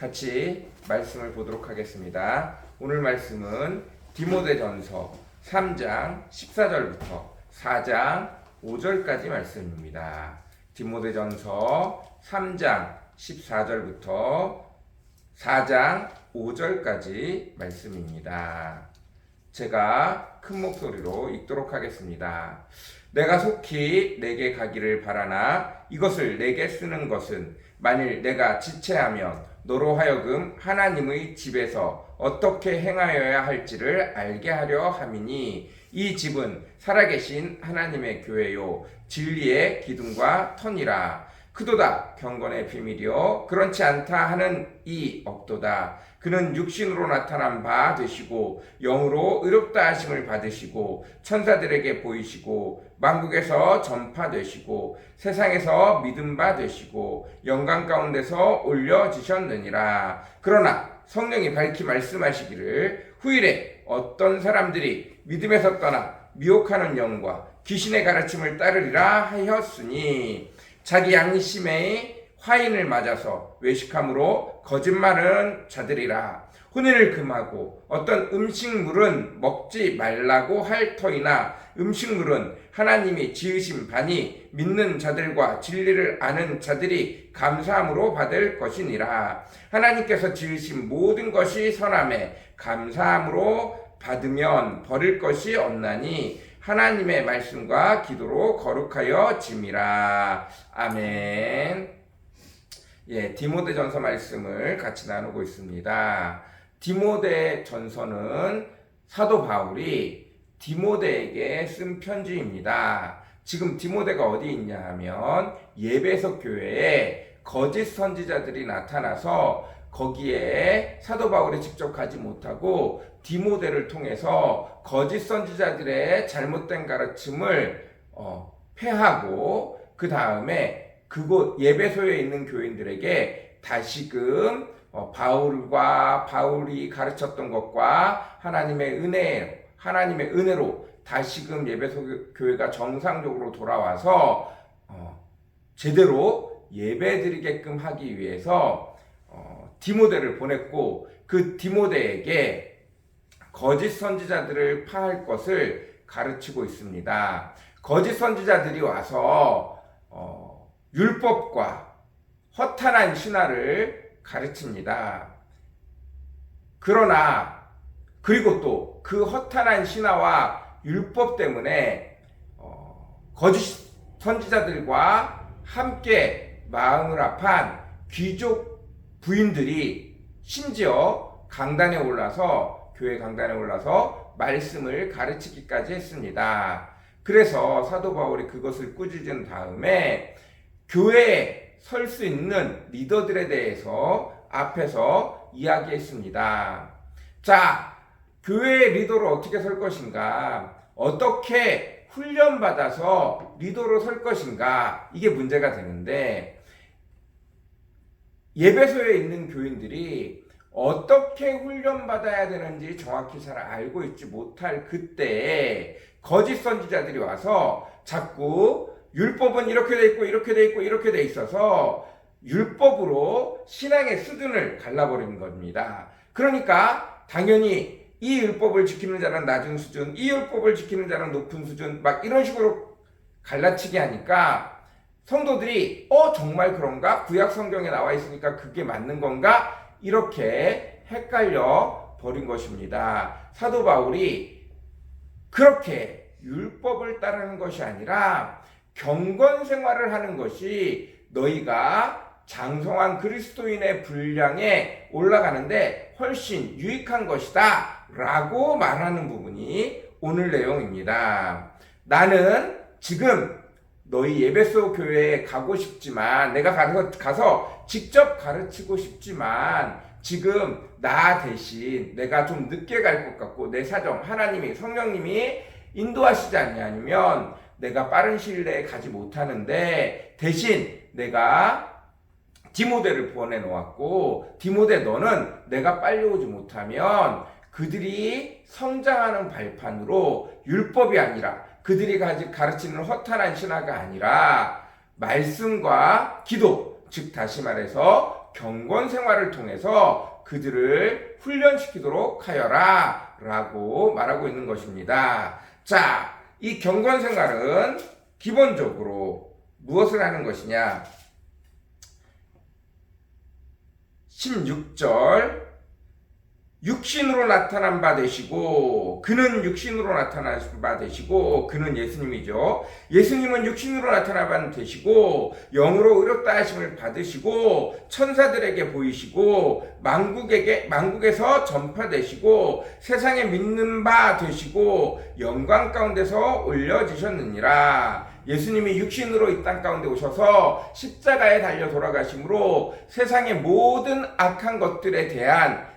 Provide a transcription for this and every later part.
같이 말씀을 보도록 하겠습니다. 오늘 말씀은 디모데전서 3장 14절부터 4장 5절까지 말씀입니다. 디모데전서 3장 14절부터 4장 5절까지 말씀입니다. 제가 큰 목소리로 읽도록 하겠습니다. 내가 속히 내게 가기를 바라나 이것을 내게 쓰는 것은 만일 내가 지체하면 너로 하여금 하나님의 집에서 어떻게 행하여야 할지를 알게 하려 함이니 이 집은 살아계신 하나님의 교회요 진리의 기둥과 터니라. 그도다 경건의 비밀이요 그렇지 않다 하는 이 억도다. 그는 육신으로 나타난 바 되시고 영으로 의롭다 하심을 받으시고 천사들에게 보이시고 만국에서 전파되시고 세상에서 믿음 바 되시고 영광 가운데서 올려지셨느니라. 그러나 성령이 밝히 말씀하시기를 후일에 어떤 사람들이 믿음에서 떠나 미혹하는 영과 귀신의 가르침을 따르리라 하였으니 자기 양심의 화인을 맞아서 외식함으로 거짓말은 자들이라. 혼인을 금하고 어떤 음식물은 먹지 말라고 할 터이나 음식물은 하나님이 지으신 바니 믿는 자들과 진리를 아는 자들이 감사함으로 받을 것이니라. 하나님께서 지으신 모든 것이 선함에 감사함으로 받으면 버릴 것이 없나니 하나님의 말씀과 기도로 거룩하여 짐이라. 아멘. 디모데전서 말씀을 같이 나누고 있습니다. 디모데전서는 사도 바울이 디모데에게 쓴 편지입니다. 지금 디모데가 어디 있냐 하면 예배소 교회에 거짓 선지자들이 나타나서 거기에 사도 바울이 직접 가지 못하고 디모데를 통해서 거짓 선지자들의 잘못된 가르침을 폐하고 그 다음에 그곳 예배소에 있는 교인들에게 다시금 바울이 가르쳤던 것과 하나님의 은혜로 다시금 예배소 교회가 정상적으로 돌아와서 제대로 예배드리게끔 하기 위해서 디모데를 보냈고 그 디모데에게 거짓 선지자들을 파할 것을 가르치고 있습니다. 거짓 선지자들이 와서 율법과 허탄한 신화를 가르칩니다. 그리고 또 그 허탄한 신화와 율법 때문에 거짓 선지자들과 함께 마음을 합한 귀족 부인들이 심지어 교회 강단에 올라서 말씀을 가르치기까지 했습니다. 그래서 사도 바울이 그것을 꾸짖은 다음에 교회에 설 수 있는 리더들에 대해서 앞에서 이야기했습니다. 자, 교회의 리더로 어떻게 설 것인가? 어떻게 훈련받아서 리더로 설 것인가? 이게 문제가 되는데 예배소에 있는 교인들이 어떻게 훈련받아야 되는지 정확히 잘 알고 있지 못할 그때에 거짓 선지자들이 와서 자꾸 율법은 이렇게 돼 있고 이렇게 돼 있고 이렇게 돼 있어서 율법으로 신앙의 수준을 갈라버리는 겁니다. 그러니까 당연히 이 율법을 지키는 자는 낮은 수준, 이 율법을 지키는 자는 높은 수준, 막 이런 식으로 갈라치게 하니까 성도들이 정말 그런가? 구약 성경에 나와 있으니까 그게 맞는 건가? 이렇게 헷갈려 버린 것입니다. 사도 바울이 그렇게 율법을 따르는 것이 아니라 경건 생활을 하는 것이 너희가 장성한 그리스도인의 분량에 올라가는데 훨씬 유익한 것이다 라고 말하는 부분이 오늘 내용입니다. 나는 지금 너희 예배소 교회에 가고 싶지만 내가 가서 직접 가르치고 싶지만 지금 나 대신 내가 좀 늦게 갈 것 같고 내 사정 하나님이 성령님이 인도하시지 않냐면 내가 빠른 시일 내에 가지 못하는데 대신 내가 디모데를 보내놓았고 디모데 너는 내가 빨리 오지 못하면 그들이 성장하는 발판으로 율법이 아니라 그들이 가르치는 허탄한 신화가 아니라 말씀과 기도, 즉 다시 말해서 경건 생활을 통해서 그들을 훈련시키도록 하여라 라고 말하고 있는 것입니다. 자, 이 경건 생활은 기본적으로 무엇을 하는 것이냐? 16절 육신으로 나타난 바 되시고, 그는 육신으로 나타나신 바 되시고, 그는 예수님이죠. 예수님은 육신으로 나타난 바 되시고 영으로 의롭다 하심을 받으시고 천사들에게 보이시고 만국에서 전파되시고 세상에 믿는 바 되시고 영광 가운데서 올려지셨느니라. 예수님이 육신으로 이 땅 가운데 오셔서 십자가에 달려 돌아가심으로 세상의 모든 악한 것들에 대한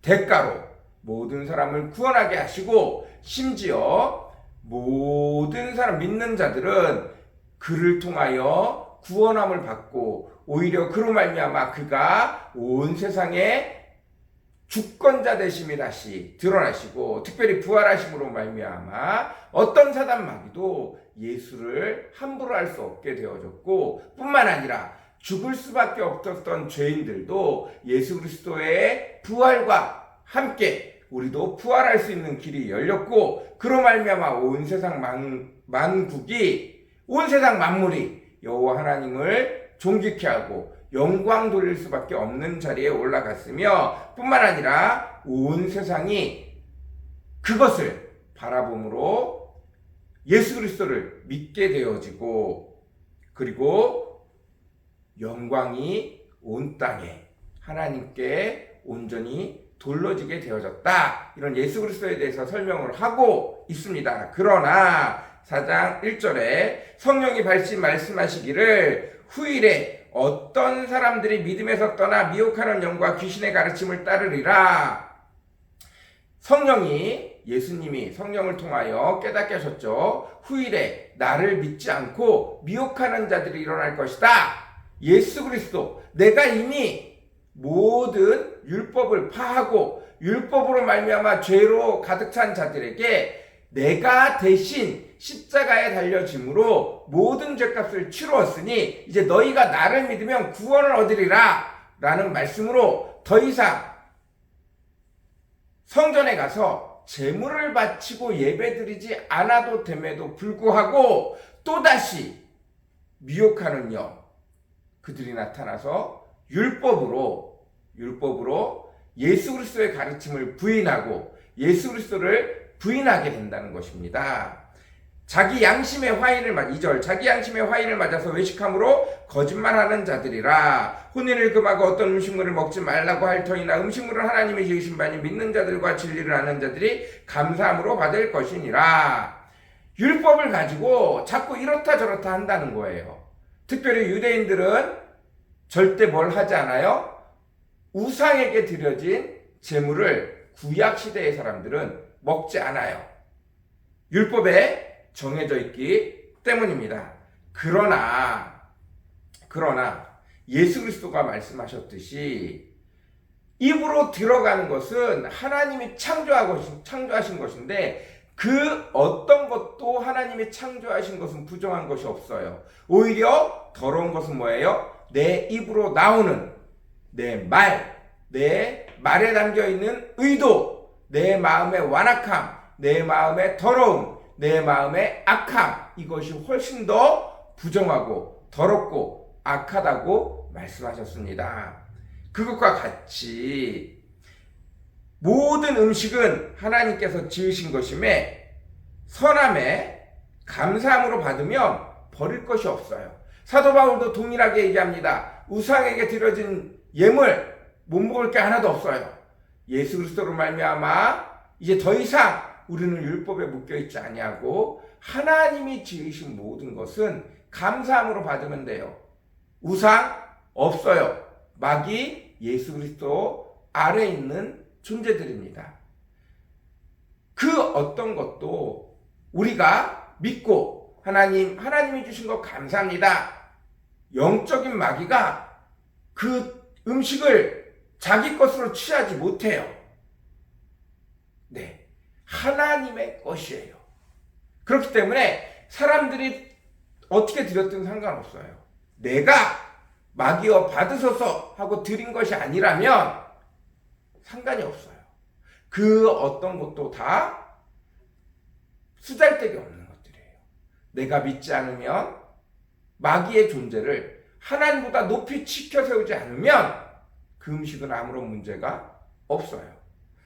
대가로 모든 사람을 구원하게 하시고, 심지어 모든 사람 믿는 자들은 그를 통하여 구원함을 받고 오히려 그로 말미암아 그가 온 세상에 주권자 되심이 다시 드러나시고, 특별히 부활하심으로 말미암아 어떤 사단 마귀도 예수를 함부로 할 수 없게 되어졌고, 뿐만 아니라 죽을 수밖에 없었던 죄인들도 예수 그리스도의 부활과 함께 우리도 부활할 수 있는 길이 열렸고, 그로 말미암아 온 세상 만국이, 온 세상 만물이 여호와 하나님을 존귀케 하고 영광 돌릴 수밖에 없는 자리에 올라갔으며, 뿐만 아니라 온 세상이 그것을 바라봄으로 예수 그리스도를 믿게 되어지고, 그리고 영광이 온 땅에 하나님께 온전히 돌려지게 되어졌다. 이런 예수 그리스도에 대해서 설명을 하고 있습니다. 그러나 4장 1절에 성령이 발시 말씀하시기를 후일에 어떤 사람들이 믿음에서 떠나 미혹하는 영과 귀신의 가르침을 따르리라. 성령이, 예수님이 성령을 통하여 깨닫게 하셨죠. 후일에 나를 믿지 않고 미혹하는 자들이 일어날 것이다. 예수 그리스도, 내가 이미 모든 율법을 파하고 율법으로 말미암아 죄로 가득 찬 자들에게 내가 대신 십자가에 달려짐으로 모든 죄값을 치루었으니 이제 너희가 나를 믿으면 구원을 얻으리라 라는 말씀으로 더 이상 성전에 가서 제물을 바치고 예배드리지 않아도 됨에도 불구하고 또다시 미혹하는 영, 그들이 나타나서 율법으로 예수 그리스도의 가르침을 부인하고 예수 그리스도를 부인하게 된다는 것입니다. 자기 양심의 화인을 2절 자기 양심의 화인을 맞아서 외식함으로 거짓말하는 자들이라. 혼인을 금하고 어떤 음식물을 먹지 말라고 할 터이나 음식물을 하나님의 지으신 바니 믿는 자들과 진리를 아는 자들이 감사함으로 받을 것이니라. 율법을 가지고 자꾸 이렇다 저렇다 한다는 거예요. 특별히 유대인들은 절대 뭘 하지 않아요? 우상에게 드려진 제물을 구약시대의 사람들은 먹지 않아요. 율법에 정해져 있기 때문입니다. 그러나 예수 그리스도가 말씀하셨듯이 입으로 들어가는 것은 하나님이 창조하신 것인데 그 어떤 것도 하나님이 창조하신 것은 부정한 것이 없어요. 오히려 더러운 것은 뭐예요? 내 입으로 나오는 내 말에 담겨있는 의도, 내 마음의 완악함, 내 마음의 더러움, 내 마음의 악함, 이것이 훨씬 더 부정하고 더럽고 악하다고 말씀하셨습니다. 그것과 같이 모든 음식은 하나님께서 지으신 것임에 선함에 감사함으로 받으면 버릴 것이 없어요. 사도 바울도 동일하게 얘기합니다. 우상에게 드려진 예물 못 먹을 게 하나도 없어요. 예수 그리스도로 말미암아 이제 더 이상 우리는 율법에 묶여있지 아니하고 하나님이 지으신 모든 것은 감사함으로 받으면 돼요. 우상 없어요. 마귀, 예수 그리스도 아래에 있는 존재들입니다. 그 어떤 것도 우리가 믿고 하나님이 주신 것 감사합니다. 영적인 마귀가 그 음식을 자기 것으로 취하지 못해요. 네, 하나님의 것이에요. 그렇기 때문에 사람들이 어떻게 드렸든 상관없어요. 내가 마귀여 받으소서 하고 드린 것이 아니라면 상관이 없어요. 그 어떤 것도 다 쓰잘데기 없는 것들이에요. 내가 믿지 않으면 마귀의 존재를 하나님보다 높이 치켜 세우지 않으면 그 음식은 아무런 문제가 없어요.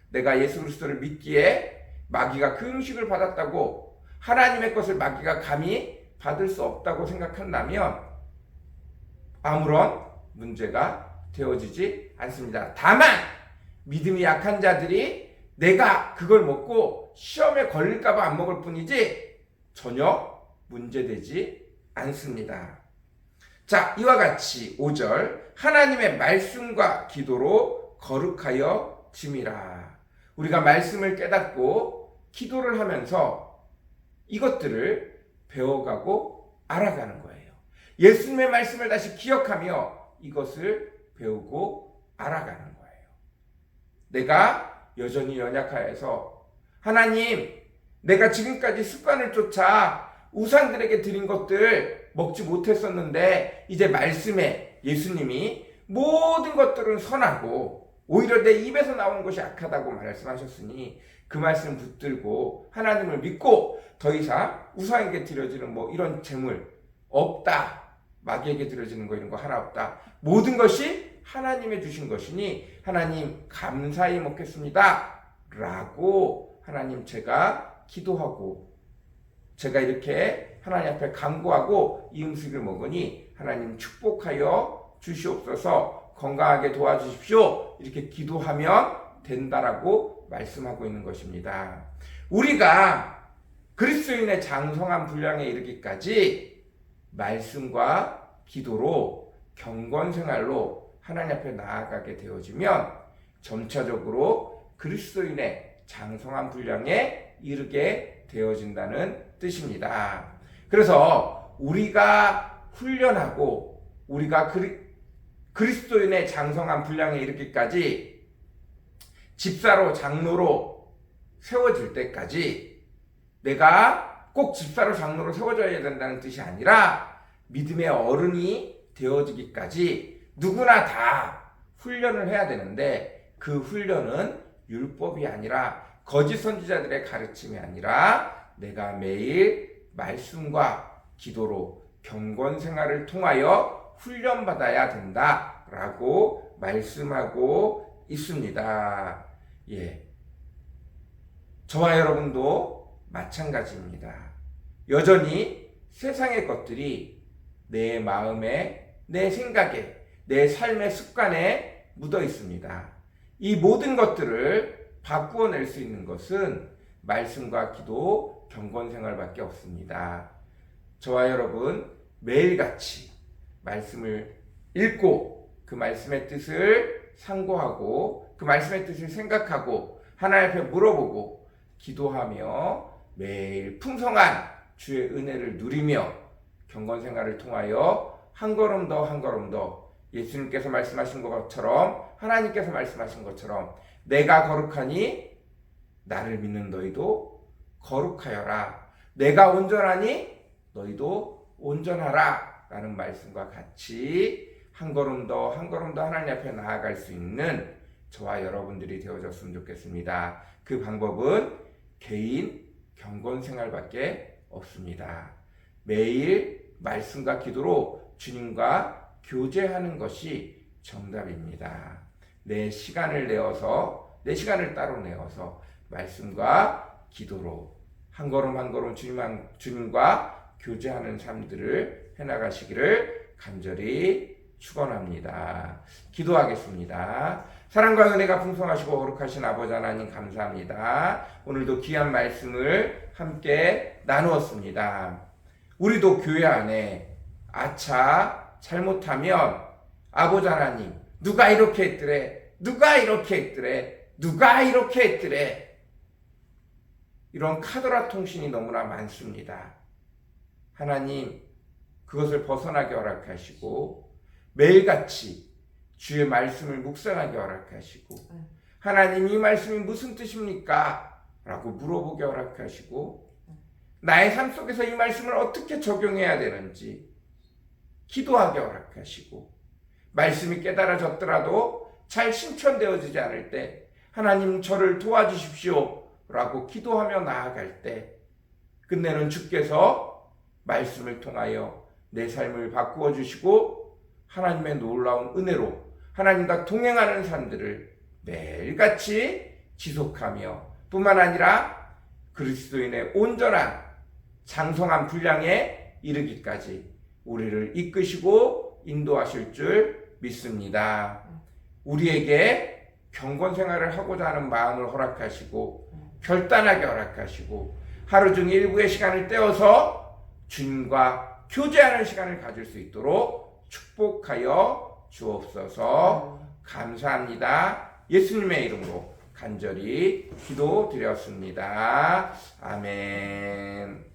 내가 예수 그리스도를 믿기에 마귀가 그 음식을 받았다고 하나님의 것을 마귀가 감히 받을 수 없다고 생각한다면 아무런 문제가 되어지지 않습니다. 다만 믿음이 약한 자들이 내가 그걸 먹고 시험에 걸릴까 봐 안 먹을 뿐이지 전혀 문제되지 않습니다. 자, 이와 같이 5절 하나님의 말씀과 기도로 거룩하여 짐이라. 우리가 말씀을 깨닫고 기도를 하면서 이것들을 배워가고 알아가는 거예요. 예수님의 말씀을 다시 기억하며 이것을 배우고 알아가는 거예요. 내가 여전히 연약하여서 하나님, 내가 지금까지 습관을 쫓아 우상들에게 드린 것들 먹지 못했었는데 이제 말씀에 예수님이 모든 것들은 선하고 오히려 내 입에서 나오는 것이 악하다고 말씀하셨으니 그 말씀 붙들고 하나님을 믿고 더 이상 우상에게 드려지는 뭐 이런 재물 없다. 마귀에게 드려지는 거 이런 거 하나 없다. 모든 것이 하나님의 주신 것이니 하나님 감사히 먹겠습니다. 라고 하나님 제가 기도하고 제가 이렇게 하나님 앞에 간구하고 이 음식을 먹으니 하나님 축복하여 주시옵소서 건강하게 도와주십시오. 이렇게 기도하면 된다라고 말씀하고 있는 것입니다. 우리가 그리스도인의 장성한 분량에 이르기까지 말씀과 기도로 경건 생활로 하나님 앞에 나아가게 되어지면 점차적으로 그리스도인의 장성한 분량에 이르게 되어진다는 뜻입니다. 그래서 우리가 훈련하고 우리가 그리스도인의 장성한 분량에 이르기까지 집사로 장로로 세워질 때까지 내가 꼭 집사로 장로로 세워져야 된다는 뜻이 아니라 믿음의 어른이 되어지기까지 누구나 다 훈련을 해야 되는데 그 훈련은 율법이 아니라 거짓 선지자들의 가르침이 아니라 내가 매일 말씀과 기도로 경건 생활을 통하여 훈련받아야 된다라고 말씀하고 있습니다. 예. 저와 여러분도 마찬가지입니다. 여전히 세상의 것들이 내 마음에, 내 생각에, 내 삶의 습관에 묻어 있습니다. 이 모든 것들을 바꾸어낼 수 있는 것은 말씀과 기도, 경건 생활밖에 없습니다. 저와 여러분 매일같이 말씀을 읽고 그 말씀의 뜻을 상고하고 그 말씀의 뜻을 생각하고 하나님 앞에 물어보고 기도하며 매일 풍성한 주의 은혜를 누리며 경건 생활을 통하여 한 걸음 더 한 걸음 더 예수님께서 말씀하신 것처럼 하나님께서 말씀하신 것처럼 내가 거룩하니 나를 믿는 너희도 거룩하여라. 내가 온전하니 너희도 온전하라. 라는 말씀과 같이 한 걸음 더 한 걸음 더 하나님 앞에 나아갈 수 있는 저와 여러분들이 되어졌으면 좋겠습니다. 그 방법은 개인 경건 생활밖에 없습니다. 매일 말씀과 기도로 주님과 교제하는 것이 정답입니다. 내 시간을 내어서 내 시간을 따로 내어서 말씀과 기도로 한 걸음 한 걸음 주님과 교제하는 삶들을 해나가시기를 간절히 축원합니다. 기도하겠습니다. 사랑과 은혜가 풍성하시고 거룩하신 아버지 하나님 감사합니다. 오늘도 귀한 말씀을 함께 나누었습니다. 우리도 교회 안에 아차 잘못하면 아버지 하나님 누가 이렇게 했더래 누가 이렇게 했더래 누가 이렇게 했더래 이런 카더라 통신이 너무나 많습니다. 하나님 그것을 벗어나게 허락하시고 매일같이 주의 말씀을 묵상하게 허락하시고 하나님 이 말씀이 무슨 뜻입니까? 라고 물어보게 허락하시고 나의 삶 속에서 이 말씀을 어떻게 적용해야 되는지 기도하게 허락하시고 말씀이 깨달아졌더라도 잘 실천되어지지 않을 때 하나님 저를 도와주십시오 라고 기도하며 나아갈 때 끝내는 주께서 말씀을 통하여 내 삶을 바꾸어 주시고 하나님의 놀라운 은혜로 하나님과 동행하는 삶들을 매일같이 지속하며 뿐만 아니라 그리스도인의 온전한 장성한 분량에 이르기까지 우리를 이끄시고 인도하실 줄 믿습니다. 우리에게 경건 생활을 하고자 하는 마음을 허락하시고 결단하게 허락하시고 하루 중 일부의 시간을 떼어서 주님과 교제하는 시간을 가질 수 있도록 축복하여 주옵소서. 감사합니다. 예수님의 이름으로 간절히 기도드렸습니다. 아멘.